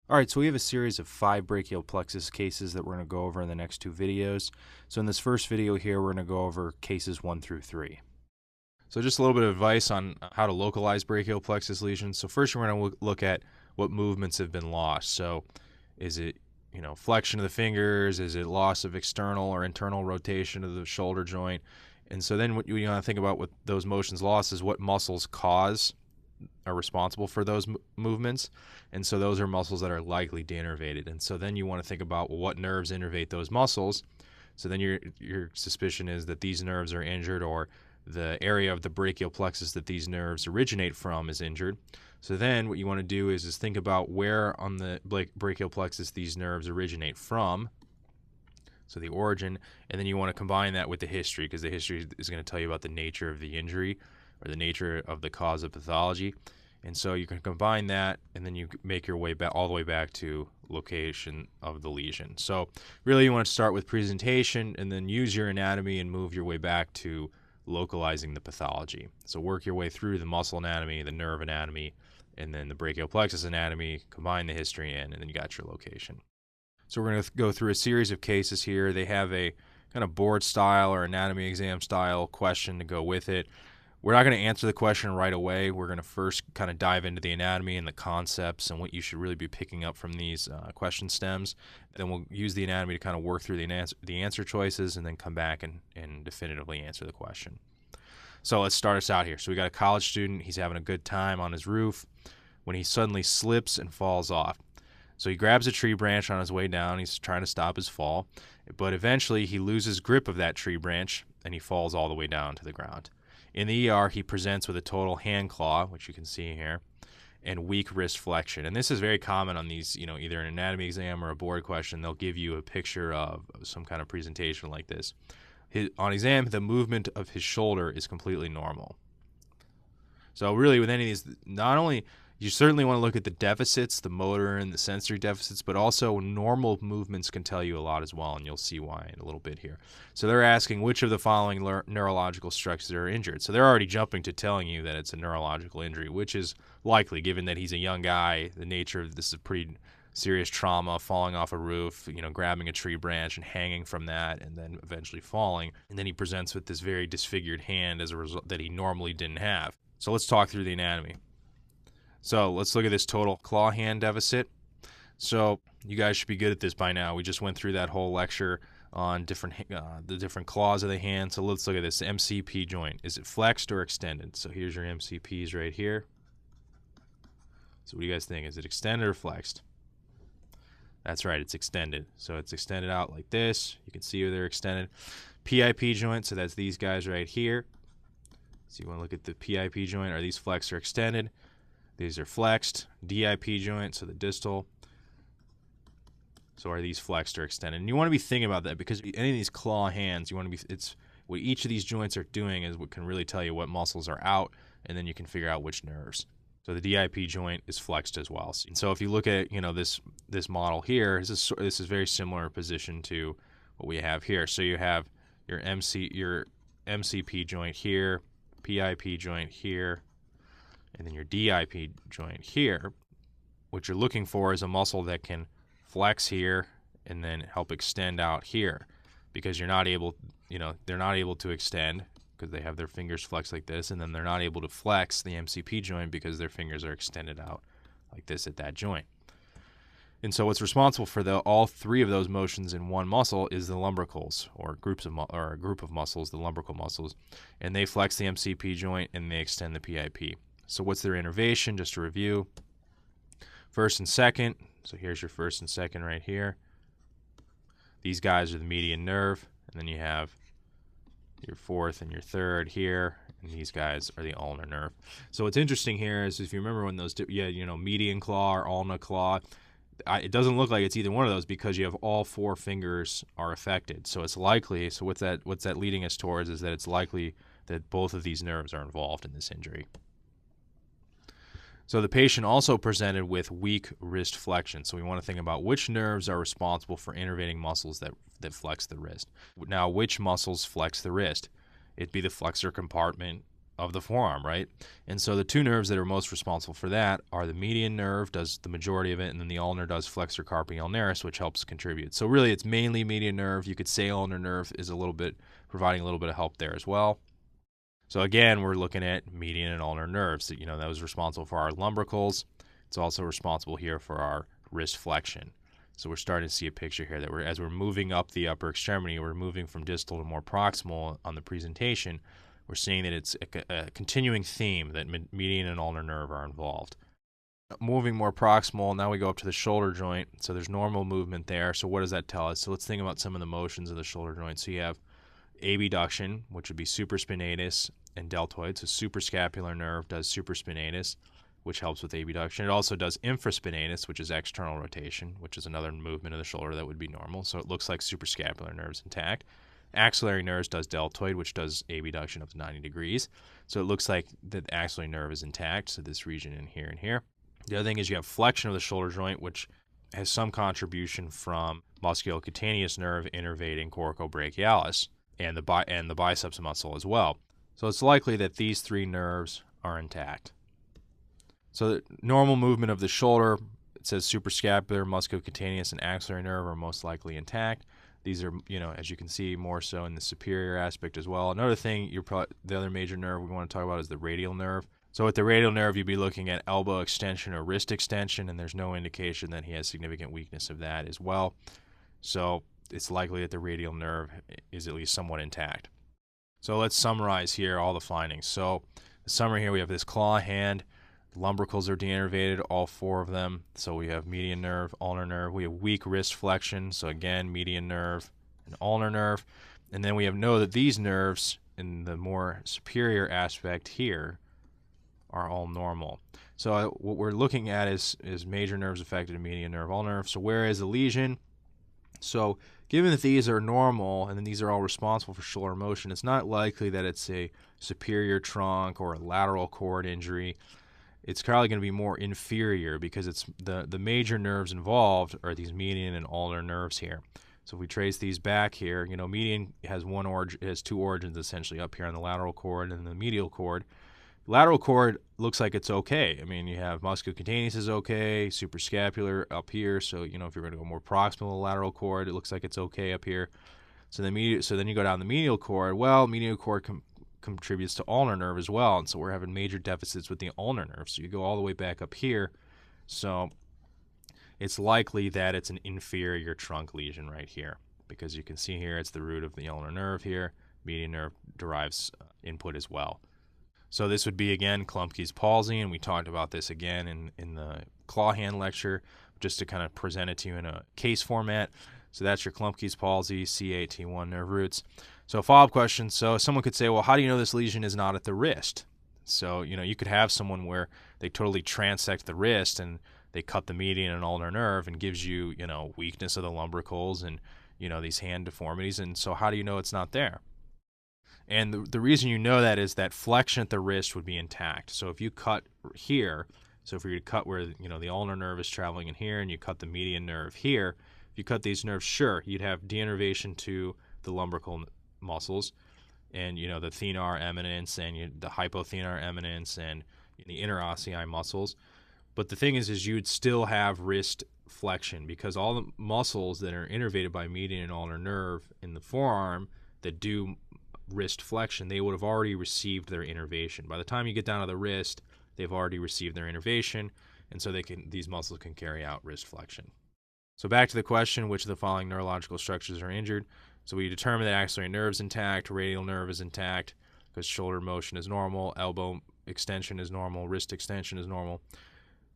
All right, so we have a series of 5 brachial plexus cases that we're going to go over in the next 2 videos. So in this first video here, we're going to go over cases 1 through 3. So just a little bit of advice on how to localize brachial plexus lesions. So first we're going to look at what movements have been lost. So is it, flexion of the fingers? Is it loss of external or internal rotation of the shoulder joint? And so then what you want to think about with those motions lost is what muscles are responsible for those movements, and so those are muscles that are likely denervated. And so then you want to think about, well, what nerves innervate those muscles. So then your suspicion is that these nerves are injured, or the area of the brachial plexus that these nerves originate from is injured. So then what you want to do is think about where on the brachial plexus these nerves originate from, so the origin, and then you want to combine that with the history, because the history is going to tell you about the nature of the injury or the nature of the cause of pathology. And so you can combine that, and then you make your way back all the way back to location of the lesion. So really you want to start with presentation and then use your anatomy and move your way back to localizing the pathology. So work your way through the muscle anatomy, the nerve anatomy, and then the brachial plexus anatomy, combine the history in, and then you got your location. So we're going to go through a series of cases here. They have a kind of board style or anatomy exam style question to go with it. We're not going to answer the question right away. We're going to first kind of dive into the anatomy and the concepts and what you should really be picking up from these question stems. Then we'll use the anatomy to kind of work through the answer choices and then come back and definitively answer the question. So let's start us out here. So we got a college student. He's having a good time on his roof when he suddenly slips and falls off. So he grabs a tree branch on his way down. He's trying to stop his fall, but eventually he loses grip of that tree branch and he falls all the way down to the ground. In the ER, he presents with a total hand claw, which you can see here, and weak wrist flexion. And this is very common on these, either an anatomy exam or a board question. They'll give you a picture of some kind of presentation like this. On exam, the movement of his shoulder is completely normal. So really with any of these, not only you certainly want to look at the deficits, the motor and the sensory deficits, but also normal movements can tell you a lot as well, and you'll see why in a little bit here. So they're asking which of the following neurological structures are injured. So they're already jumping to telling you that it's a neurological injury, which is likely given that he's a young guy. The nature of this is a pretty serious trauma, falling off a roof, grabbing a tree branch and hanging from that and then eventually falling. And then he presents with this very disfigured hand as a result that he normally didn't have. So let's talk through the anatomy. So let's look at this total claw hand deficit. So you guys should be good at this by now. We just went through that whole lecture on the different claws of the hand. So let's look at this MCP joint. Is it flexed or extended? So here's your MCPs right here. So what do you guys think? Is it extended or flexed? That's right, it's extended. So it's extended out like this. You can see where they're extended. PIP joint, so that's these guys right here. So you want to look at the PIP joint. Are these flexed or extended? These are flexed. DIP joint, so the distal. So are these flexed or extended? And you want to be thinking about that, because any of these claw hands, it's what each of these joints are doing is what can really tell you what muscles are out, and then you can figure out which nerves. So the DIP joint is flexed as well. And so if you look at this model here, this is very similar position to what we have here. So you have your MCP joint here, PIP joint here, and then your DIP joint here. What you're looking for is a muscle that can flex here and then help extend out here, because they're not able to extend because they have their fingers flexed like this, and then they're not able to flex the MCP joint because their fingers are extended out like this at that joint. And so what's responsible for all three of those motions in one muscle is the lumbricals, or a group of muscles, the lumbrical muscles, and they flex the MCP joint and they extend the PIP. So what's their innervation? Just to review, first and second. So here's your first and second right here. These guys are the median nerve, and then you have your fourth and your third here, and these guys are the ulnar nerve. So what's interesting here is, if you remember when those, median claw or ulnar claw, it doesn't look like it's either one of those, because you have all 4 fingers are affected. So it's likely. So what's that leading us towards is that it's likely that both of these nerves are involved in this injury. So the patient also presented with weak wrist flexion. So we want to think about which nerves are responsible for innervating muscles that flex the wrist. Now, which muscles flex the wrist? It'd be the flexor compartment, of the forearm, right? And so the two nerves that are most responsible for that are the median nerve, does the majority of it, and then the ulnar does flexor carpi ulnaris, which helps contribute. So really it's mainly median nerve. You could say ulnar nerve is a little bit, providing a little bit of help there as well. So again, we're looking at median and ulnar nerves. That was responsible for our lumbricals. It's also responsible here for our wrist flexion. So we're starting to see a picture here that as we're moving up the upper extremity, we're moving from distal to more proximal on the presentation. We're seeing that it's a continuing theme that median and ulnar nerve are involved. Moving more proximal, now we go up to the shoulder joint. So there's normal movement there. So what does that tell us? So let's think about some of the motions of the shoulder joint. So you have abduction, which would be supraspinatus and deltoid. So suprascapular nerve does supraspinatus, which helps with abduction. It also does infraspinatus, which is external rotation, which is another movement of the shoulder that would be normal. So it looks like suprascapular nerve's intact. Axillary nerves does deltoid, which does abduction up to 90 degrees. So it looks like the axillary nerve is intact, so this region in here and here. The other thing is you have flexion of the shoulder joint, which has some contribution from musculocutaneous nerve innervating coracobrachialis and the biceps muscle as well. So it's likely that these three nerves are intact. So the normal movement of the shoulder, it says suprascapular, musculocutaneous, and axillary nerve are most likely intact. These are, as you can see, more so in the superior aspect as well. Another thing, the other major nerve we want to talk about is the radial nerve. So with the radial nerve, you'd be looking at elbow extension or wrist extension, and there's no indication that he has significant weakness of that as well. So it's likely that the radial nerve is at least somewhat intact. So let's summarize here all the findings. So the summary here, we have this claw hand. Lumbricals are denervated, all four of them. So we have median nerve, ulnar nerve. We have weak wrist flexion. So again, median nerve and ulnar nerve. And then we know that these nerves in the more superior aspect here are all normal. So what we're looking at is major nerves affected in median nerve, ulnar nerve. So where is the lesion? So given that these are normal and then these are all responsible for shoulder motion, it's not likely that it's a superior trunk or a lateral cord injury. It's probably going to be more inferior because it's the major nerves involved are these median and ulnar nerves here. So if we trace these back here, median has two origins essentially, up here on the lateral cord and the medial cord. Lateral cord looks like it's okay. I mean, you have musculocutaneous is okay, suprascapular up here. So if you're going to go more proximal to the lateral cord, it looks like it's okay up here. So then you go down the medial cord. Well, medial cord contributes to ulnar nerve as well, and so we're having major deficits with the ulnar nerve. So you go all the way back up here, so it's likely that it's an inferior trunk lesion right here, because you can see here it's the root of the ulnar nerve here. Median nerve derives input as well. So this would be, again, Klumpke's palsy, and we talked about this again in the claw hand lecture, just to kind of present it to you in a case format. So that's your Klumpke's palsy, C8T1 nerve roots. So a follow-up question. So someone could say, well, how do you know this lesion is not at the wrist? So, you could have someone where they totally transect the wrist and they cut the median and ulnar nerve and gives you, weakness of the lumbricals and, these hand deformities. And so how do you know it's not there? And the reason you know that is that flexion at the wrist would be intact. So if you cut here, so if you were to cut where, the ulnar nerve is traveling in here and you cut the median nerve here, if you cut these nerves, sure, you'd have denervation to the lumbrical muscles and the thenar eminence and the hypothenar eminence and the interossei muscles. But the thing is you'd still have wrist flexion because all the muscles that are innervated by median and ulnar nerve in the forearm that do wrist flexion, they would have already received their innervation. By the time you get down to the wrist, they've already received their innervation, and so these muscles can carry out wrist flexion. So back to the question, which of the following neurological structures are injured? So we determined that axillary nerve is intact, radial nerve is intact because shoulder motion is normal, elbow extension is normal, wrist extension is normal.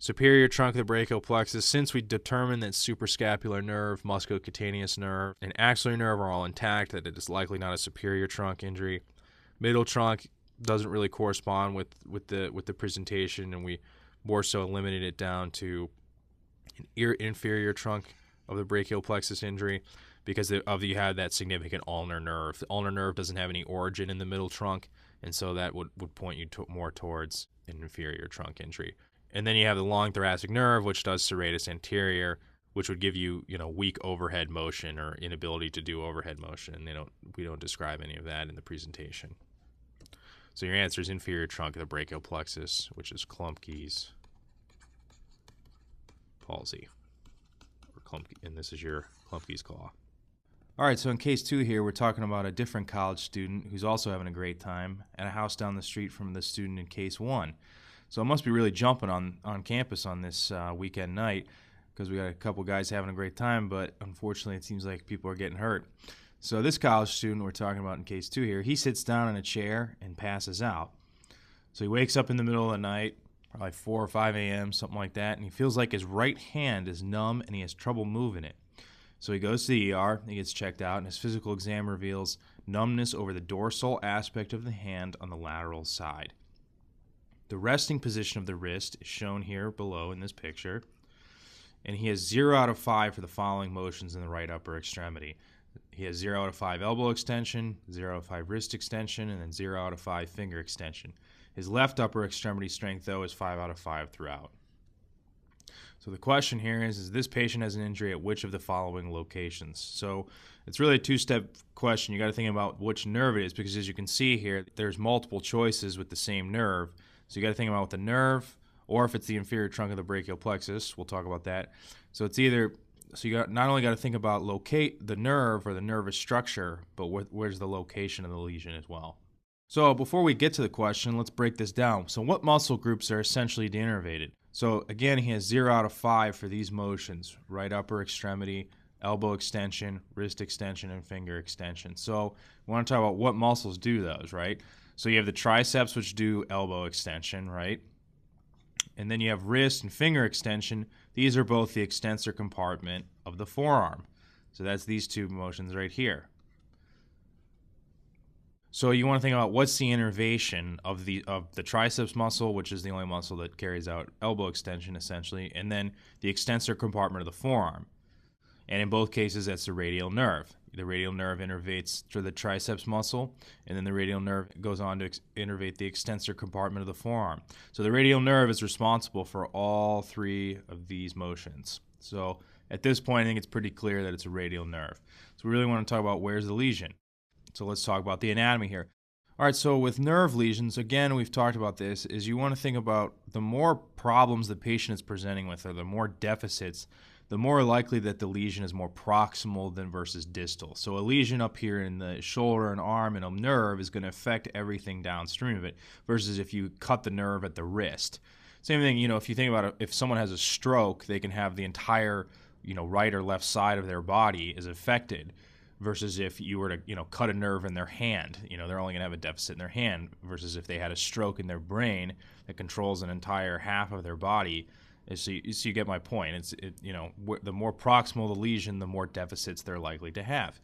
Superior trunk of the brachial plexus, since we determined that suprascapular nerve, musculocutaneous nerve, and axillary nerve are all intact, that it is likely not a superior trunk injury. Middle trunk doesn't really correspond with the presentation, and we more so limited it down to an inferior trunk of the brachial plexus injury because you had that significant ulnar nerve. The ulnar nerve doesn't have any origin in the middle trunk, and so that would point you more towards an inferior trunk injury. And then you have the long thoracic nerve, which does serratus anterior, which would give you, weak overhead motion or inability to do overhead motion. We don't describe any of that in the presentation. So your answer is inferior trunk of the brachial plexus, which is Klumpke's palsy, or Klumpke, and this is your Klumpke's claw. All right, so in case 2 here, we're talking about a different college student who's also having a great time at a house down the street from the student in case 1. So it must be really jumping on campus on this weekend night, because we got a couple guys having a great time, but unfortunately it seems like people are getting hurt. So this college student we're talking about in case 2 here, he sits down in a chair and passes out. So he wakes up in the middle of the night, probably 4 or 5 a.m., something like that, and he feels like his right hand is numb and he has trouble moving it. So he goes to the ER, he gets checked out, and his physical exam reveals numbness over the dorsal aspect of the hand on the lateral side. The resting position of the wrist is shown here below in this picture, and he has 0 out of 5 for the following motions in the right upper extremity. He has 0 out of 5 elbow extension, 0 out of 5 wrist extension, and then 0 out of 5 finger extension. His left upper extremity strength, though, is 5 out of 5 throughout. So the question here is this patient has an injury at which of the following locations? So it's really a 2-step question. You got to think about which nerve it is, because as you can see here, there's multiple choices with the same nerve. So you got to think about what the nerve, or if it's the inferior trunk of the brachial plexus. We'll talk about that. So it's either, so you got not only got to think about locate the nerve or the nervous structure, but where's the location of the lesion as well. So before we get to the question, let's break this down. So what muscle groups are essentially denervated? So again, he has 0 out of 5 for these motions: right upper extremity, elbow extension, wrist extension, and finger extension. So we want to talk about what muscles do those, right? So you have the triceps, which do elbow extension, right? And then you have wrist and finger extension. These are both the extensor compartment of the forearm. So that's these 2 motions right here. So you want to think about what's the innervation of the triceps muscle, which is the only muscle that carries out elbow extension essentially, and then the extensor compartment of the forearm. And in both cases, that's the radial nerve. The radial nerve innervates through the triceps muscle, and then the radial nerve goes on to innervate the extensor compartment of the forearm. So the radial nerve is responsible for all 3 of these motions. So at this point, I think it's pretty clear that it's a radial nerve. So we really want to talk about where's the lesion. So let's talk about the anatomy here. All right, so with nerve lesions, again, we've talked about this, is you want to think about the more problems the patient is presenting with, or the more deficits, the more likely that the lesion is more proximal than versus distal. So a lesion up here in the shoulder and arm and a nerve is going to affect everything downstream of it, versus if you cut the nerve at the wrist. Same thing, if you think about it, if someone has a stroke, they can have the entire, right or left side of their body is affected, versus if you were to, cut a nerve in their hand, they're only going to have a deficit in their hand, versus if they had a stroke in their brain that controls an entire half of their body. So you get my point. The more proximal the lesion, the more deficits they're likely to have.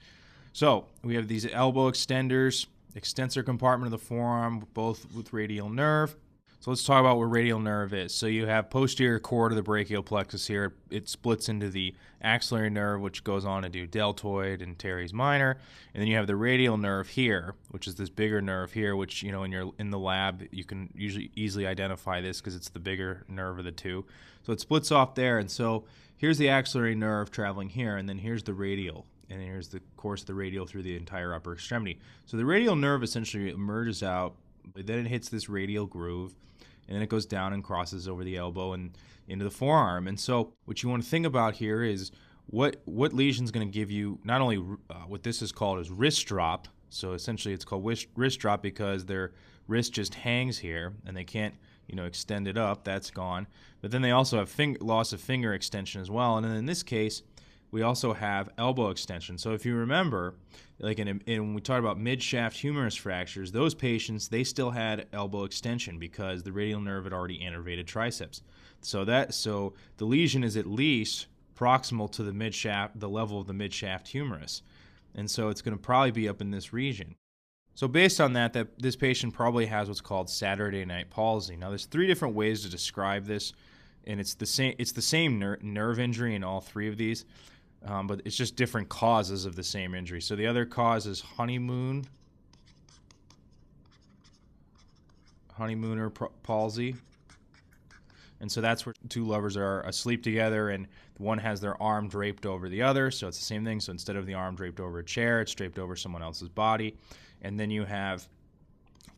So we have these elbow extenders, extensor compartment of the forearm, both with radial nerve. So let's talk about what radial nerve is. So you have posterior cord of the brachial plexus here. It splits into the axillary nerve, which goes on to do deltoid and teres minor. And then you have the radial nerve here, which is this bigger nerve here, which, in the lab, you can usually easily identify this because it's the bigger nerve of the 2. So it splits off there. And so here's the axillary nerve traveling here, and then here's the radial. And here's the course of the radial through the entire upper extremity. So the radial nerve essentially emerges out, but then it hits this radial groove, and then it goes down and crosses over the elbow and into the forearm. And so what you want to think about here is what lesion is going to give you not only what this is called is wrist drop. So essentially it's called wrist drop because their wrist just hangs here and they can't extend it up. That's gone. But then they also have loss of finger extension as well. And then in this case, we also have elbow extension. So if you remember, like when we talked about mid-shaft humerus fractures, those patients, they still had elbow extension because the radial nerve had already innervated triceps. So the lesion is at least proximal to the level of the mid-shaft humerus. And so it's going to probably be up in this region. So based on that this patient probably has what's called Saturday night palsy. Now there's 3 different ways to describe this, and it's the same nerve injury in all 3 of these. But it's just different causes of the same injury. So the other cause is honeymooner palsy. And so that's where 2 lovers are asleep together and one has their arm draped over the other. So it's the same thing. So instead of the arm draped over a chair, it's draped over someone else's body. And then you have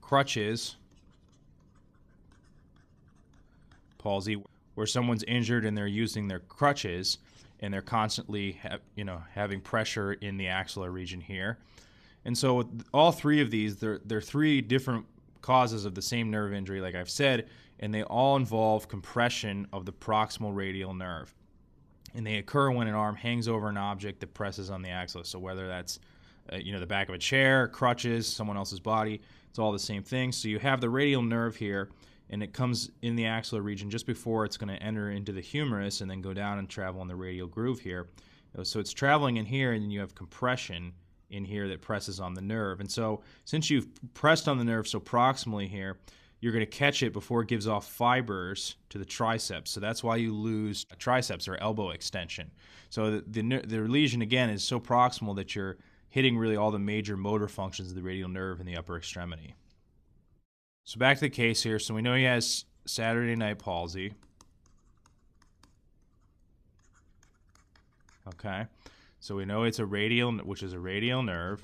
crutches palsy, where someone's injured and they're using their crutches and they're constantly having pressure in the axillary region here. And so with all three of these, they're three different causes of the same nerve injury, like I've said, and they all involve compression of the proximal radial nerve. And they occur when an arm hangs over an object that presses on the axilla. So whether that's the back of a chair, crutches, someone else's body, it's all the same thing. So you have the radial nerve here, and it comes in the axillary region just before it's going to enter into the humerus and then go down and travel in the radial groove here. So it's traveling in here, and then you have compression in here that presses on the nerve. And so since you've pressed on the nerve so proximally here, you're going to catch it before it gives off fibers to the triceps. So that's why you lose triceps or elbow extension. So the lesion, again, is so proximal that you're hitting really all the major motor functions of the radial nerve in the upper extremity. So back to the case here. So we know he has Saturday night palsy. Okay. So we know it's a radial, which is a radial nerve.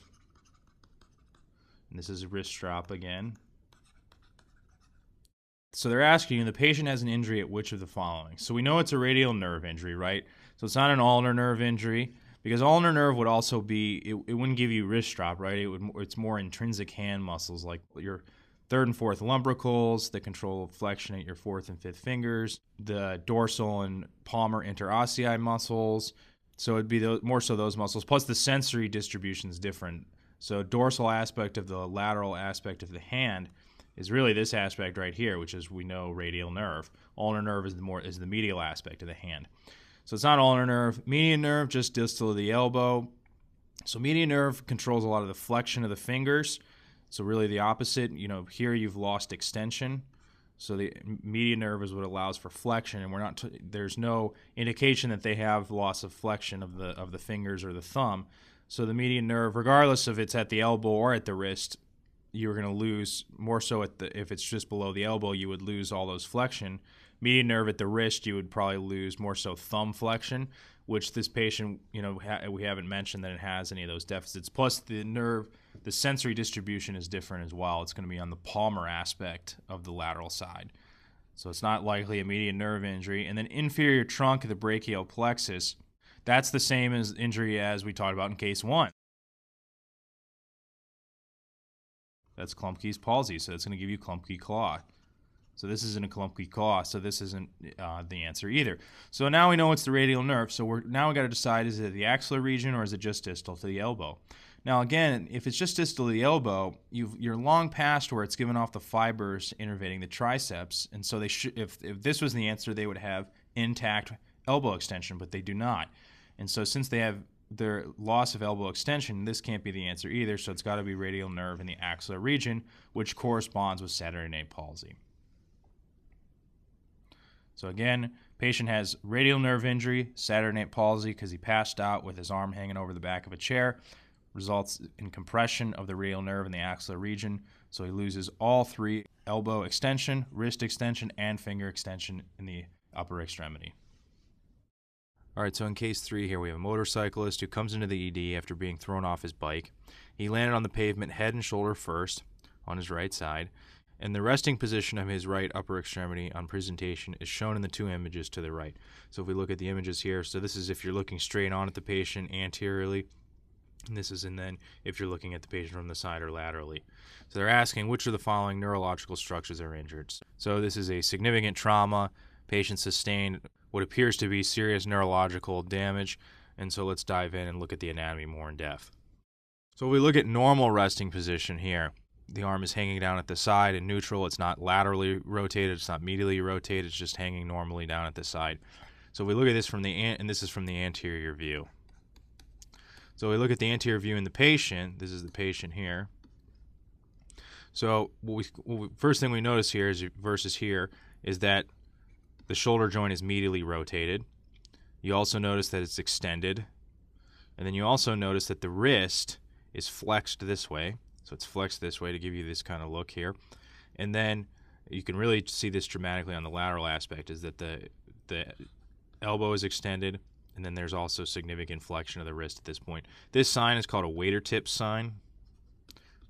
And this is a wrist drop again. So they're asking you, the patient has an injury at which of the following? So we know it's a radial nerve injury, right? So it's not an ulnar nerve injury, because ulnar nerve would also be, it wouldn't give you wrist drop, right? It's more intrinsic hand muscles, like your third and fourth lumbricals that control flexion at your fourth and fifth fingers, the dorsal and palmar interossei muscles. So it'd be more so those muscles, plus the sensory distribution is different. So dorsal aspect of the lateral aspect of the hand is really this aspect right here, which is, we know, radial nerve. Ulnar nerve is the medial aspect of the hand. So it's not ulnar nerve. Median nerve, just distal of the elbow. So median nerve controls a lot of the flexion of the fingers. So really the opposite. Here you've lost extension. So the median nerve is what allows for flexion, and there's no indication that they have loss of flexion of the fingers or the thumb. So the median nerve, regardless if it's at the elbow or at the wrist, you're going to lose more so if it's just below the elbow, you would lose all those flexion. Median nerve at the wrist, you would probably lose more so thumb flexion, which this patient, we haven't mentioned that it has any of those deficits. Plus the nerve, the sensory distribution is different as well. It's going to be on the palmar aspect of the lateral side. So it's not likely a median nerve injury. And then inferior trunk of the brachial plexus, that's the same as injury as we talked about in case 1. That's Klumpke's palsy, so it's going to give you Klumpke claw. So this isn't a Klumpke claw, so this isn't the answer either. So now we know it's the radial nerve, so now we got to decide, is it the axillary region or is it just distal to the elbow? Now again, if it's just distal to the elbow, you're long past where it's given off the fibers innervating the triceps, and so if this was the answer, they would have intact elbow extension, but they do not. And so since they have their loss of elbow extension, this can't be the answer either, so it's got to be radial nerve in the axillary region, which corresponds with Saturday night palsy. So again, patient has radial nerve injury, Saturday night palsy, because he passed out with his arm hanging over the back of a chair, results in compression of the radial nerve in the axillary region, so he loses all three: elbow extension, wrist extension, and finger extension in the upper extremity. All right, so in case 3 here, we have a motorcyclist who comes into the ED after being thrown off his bike. He landed on the pavement head and shoulder first on his right side, and the resting position of his right upper extremity on presentation is shown in the 2 images to the right. So if we look at the images here, so this is if you're looking straight on at the patient anteriorly, and this is then if you're looking at the patient from the side or laterally. So they're asking which of the following neurological structures are injured. So this is a significant trauma. Patient sustained what appears to be serious neurological damage, and so let's dive in and look at the anatomy more in depth. So we look at normal resting position here. The arm is hanging down at the side in neutral. It's not laterally rotated, it's not medially rotated, it's just hanging normally down at the side. So we look at this and this is from the anterior view. So we look at the anterior view in the patient. This is the patient here. So first thing we notice here is versus here is that the shoulder joint is medially rotated. You also notice that it's extended. And then you also notice that the wrist is flexed this way. So it's flexed this way to give you this kind of look here. And then you can really see this dramatically on the lateral aspect, is that the elbow is extended, and then there's also significant flexion of the wrist at this point. This sign is called a waiter tip sign,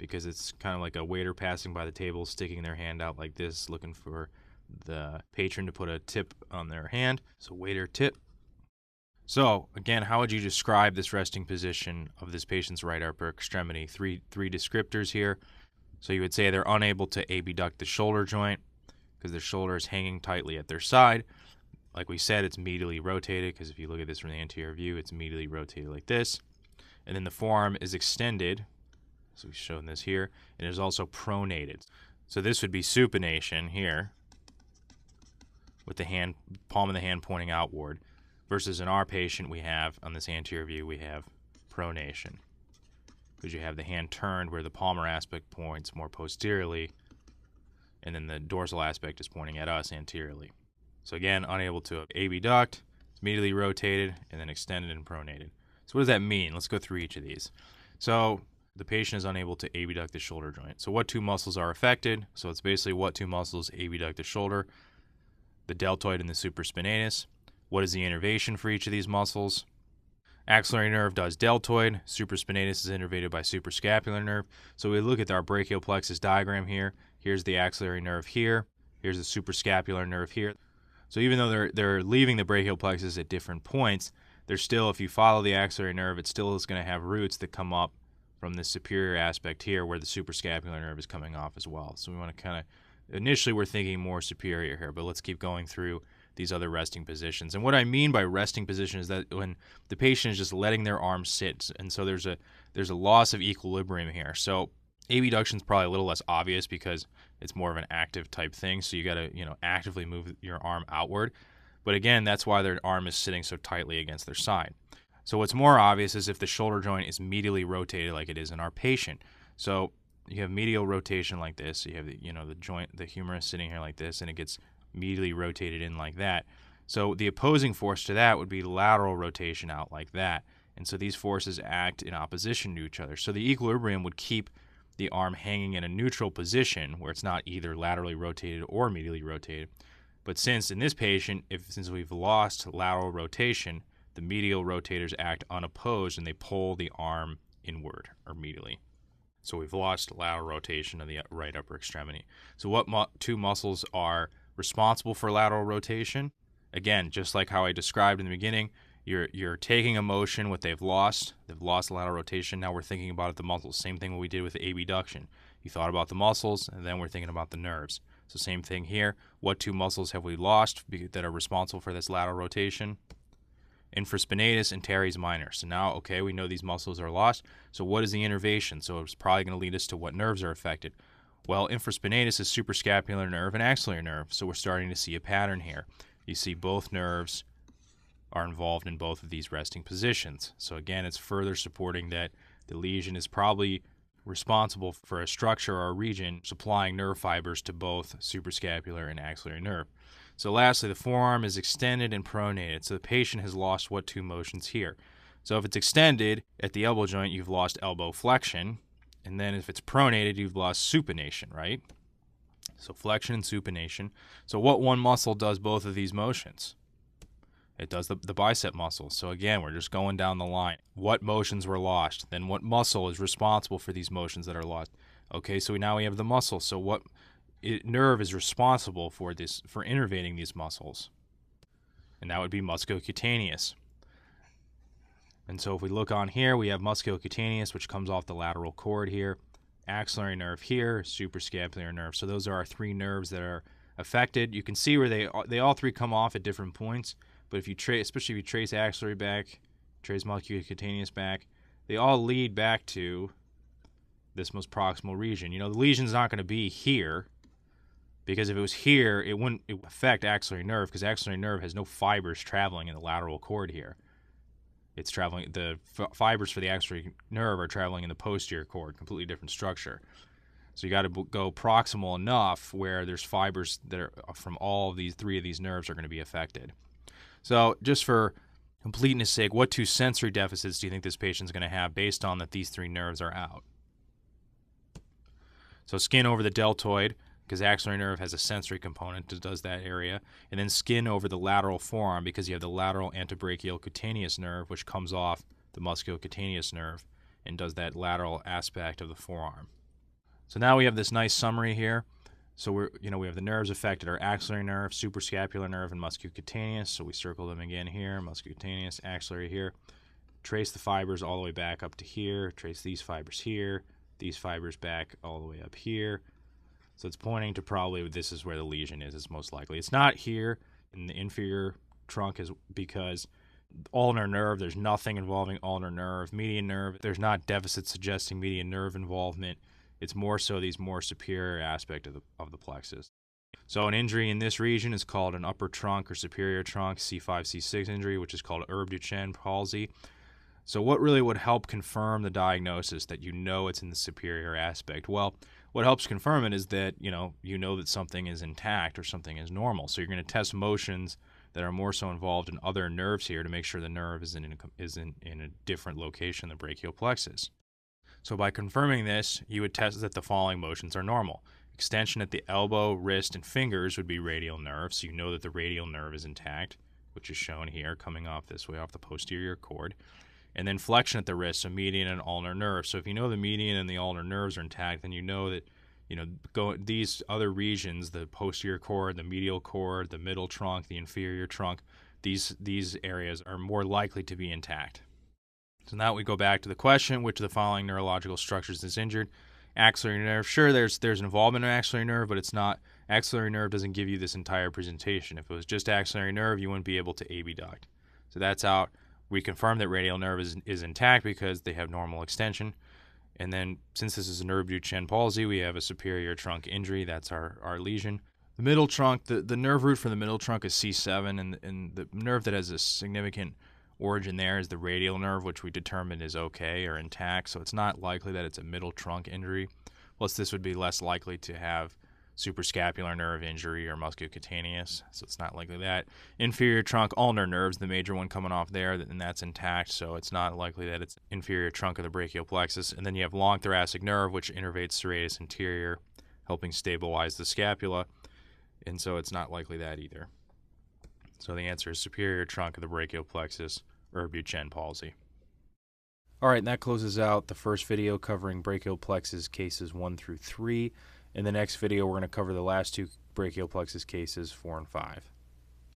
because it's kind of like a waiter passing by the table, sticking their hand out like this, looking for the patron to put a tip on their hand. So waiter tip. So again, how would you describe this resting position of this patient's right upper extremity? Three descriptors here. So you would say they're unable to abduct the shoulder joint because their shoulder is hanging tightly at their side. Like we said, it's medially rotated, because if you look at this from the anterior view, it's medially rotated like this. And then the forearm is extended, so we've shown this here, and it is also pronated. So this would be supination here, with the hand, palm of the hand pointing outward, versus in our patient we have, on this anterior view, we have pronation, because you have the hand turned where the palmar aspect points more posteriorly, and then the dorsal aspect is pointing at us anteriorly. So again, unable to abduct, it's medially rotated, and then extended and pronated. So what does that mean? Let's go through each of these. So the patient is unable to abduct the shoulder joint. So what two muscles are affected? So it's basically what two muscles abduct the shoulder: the deltoid and the supraspinatus. What is the innervation for each of these muscles? Axillary nerve does deltoid. Supraspinatus is innervated by suprascapular nerve. So we look at our brachial plexus diagram here. Here's the axillary nerve here. Here's the suprascapular nerve here. So even though they're leaving the brachial plexus at different points, they're still, if you follow the axillary nerve, it still is going to have roots that come up from the superior aspect here where the suprascapular nerve is coming off as well. So we want to kind of, initially we're thinking more superior here, but let's keep going through these other resting positions. And what I mean by resting position is that when the patient is just letting their arms sit, and so there's a loss of equilibrium here. So abduction is probably a little less obvious because it's more of an active type thing, so you got to actively move your arm outward. But again, that's why their arm is sitting so tightly against their side. So what's more obvious is if the shoulder joint is medially rotated like it is in our patient. So you have medial rotation like this. So you have the joint, the humerus sitting here like this, and it gets medially rotated in like that. So the opposing force to that would be lateral rotation out like that. And so these forces act in opposition to each other. So the equilibrium would keep the arm hanging in a neutral position where it's not either laterally rotated or medially rotated. But since in this patient, since we've lost lateral rotation, the medial rotators act unopposed and they pull the arm inward or medially. So we've lost lateral rotation of the right upper extremity. So what two muscles are responsible for lateral rotation? Again, just like how I described in the beginning, you're taking a motion what they've lost lateral rotation. Now we're thinking about the muscles. Same thing what we did with the abduction. You thought about the muscles, and then we're thinking about the nerves. So same thing here. What two muscles have we lost that are responsible for this lateral rotation? Infraspinatus and teres minor. So now, okay, we know these muscles are lost. So what is the innervation? So it's probably going to lead us to what nerves are affected. Well, infraspinatus is suprascapular nerve and axillary nerve. So we're starting to see a pattern here. You see both nerves are involved in both of these resting positions. So again, it's further supporting that the lesion is probably responsible for a structure or a region supplying nerve fibers to both suprascapular and axillary nerve. So lastly, the forearm is extended and pronated. So the patient has lost what two motions here? So if it's extended at the elbow joint, you've lost elbow flexion. And then if it's pronated, you've lost supination, right? So flexion and supination. So what one muscle does both of these motions? It does the bicep muscle. So again, we're just going down the line. What motions were lost? Then what muscle is responsible for these motions that are lost? Okay, so now we have the muscle. So what nerve is responsible for innervating these muscles? And that would be musculocutaneous. And so if we look on here, we have musculocutaneous, which comes off the lateral cord here, axillary nerve here, suprascapular nerve. So those are our three nerves that are affected. You can see where they all three come off at different points. But if you especially if you trace axillary back, trace musculocutaneous back, they all lead back to this most proximal region. The lesion's not going to be here, because if it was here, it wouldn't affect axillary nerve, because axillary nerve has no fibers traveling in the lateral cord here. It's traveling, the fibers for the axillary nerve are traveling in the posterior cord, completely different structure. So you got to go proximal enough where there's fibers that are from all of these three of these nerves are going to be affected. So just for completeness sake, what two sensory deficits do you think this patient's going to have based on that these three nerves are out? So skin over the deltoid, because axillary nerve has a sensory component that does that area, and then skin over the lateral forearm, because you have the lateral antebrachial cutaneous nerve, which comes off the musculocutaneous nerve and does that lateral aspect of the forearm. So now we have this nice summary here. So we have the nerves affected are axillary nerve, suprascapular nerve, and musculocutaneous. So we circle them again here, musculocutaneous, axillary here. Trace the fibers all the way back up to here. Trace these fibers here, these fibers back all the way up here. So it's pointing to probably this is where the lesion is. It's most likely. It's not here in the inferior trunk is because ulnar nerve, there's nothing involving ulnar nerve. Median nerve, there's not deficit suggesting median nerve involvement. It's more so these more superior aspect of the plexus. So an injury in this region is called an upper trunk or superior trunk C5, C6 injury, which is called Erb Duchenne palsy. So what really would help confirm the diagnosis that you know it's in the superior aspect? Well, what helps confirm it is that you know that something is intact or something is normal. So you're going to test motions that are more so involved in other nerves here to make sure the nerve is in a different location than the brachial plexus. So by confirming this, you would test that the following motions are normal. Extension at the elbow, wrist, and fingers would be radial nerve, so you know that the radial nerve is intact, which is shown here, coming off this way, off the posterior cord. And then flexion at the wrist, so median and ulnar nerve. So if you know the median and the ulnar nerves are intact, then you know that these other regions, the posterior cord, the medial cord, the middle trunk, the inferior trunk, these areas are more likely to be intact. So now we go back to the question, which of the following neurological structures is injured? Axillary nerve. Sure, there's involvement in axillary nerve, but it's not. Axillary nerve doesn't give you this entire presentation. If it was just axillary nerve, you wouldn't be able to abduct. So that's out. We confirm that radial nerve is intact because they have normal extension. And then since this is an Erb Duchenne palsy, we have a superior trunk injury. That's our lesion. The middle trunk, the nerve root for the middle trunk is C7, and the nerve that has a significant origin there is the radial nerve, which we determined is okay or intact. So it's not likely that it's a middle trunk injury. Plus, this would be less likely to have suprascapular nerve injury or musculocutaneous, so it's not likely that. Inferior trunk ulnar nerves, the major one coming off there, and that's intact, so it's not likely that it's inferior trunk of the brachial plexus. And then you have long thoracic nerve, which innervates serratus anterior, helping stabilize the scapula, and so it's not likely that either. So the answer is superior trunk of the brachial plexus, Erb Duchenne palsy. All right, and that closes out the first video covering brachial plexus cases 1 through 3. In the next video, we're going to cover the last two brachial plexus cases 4 and 5.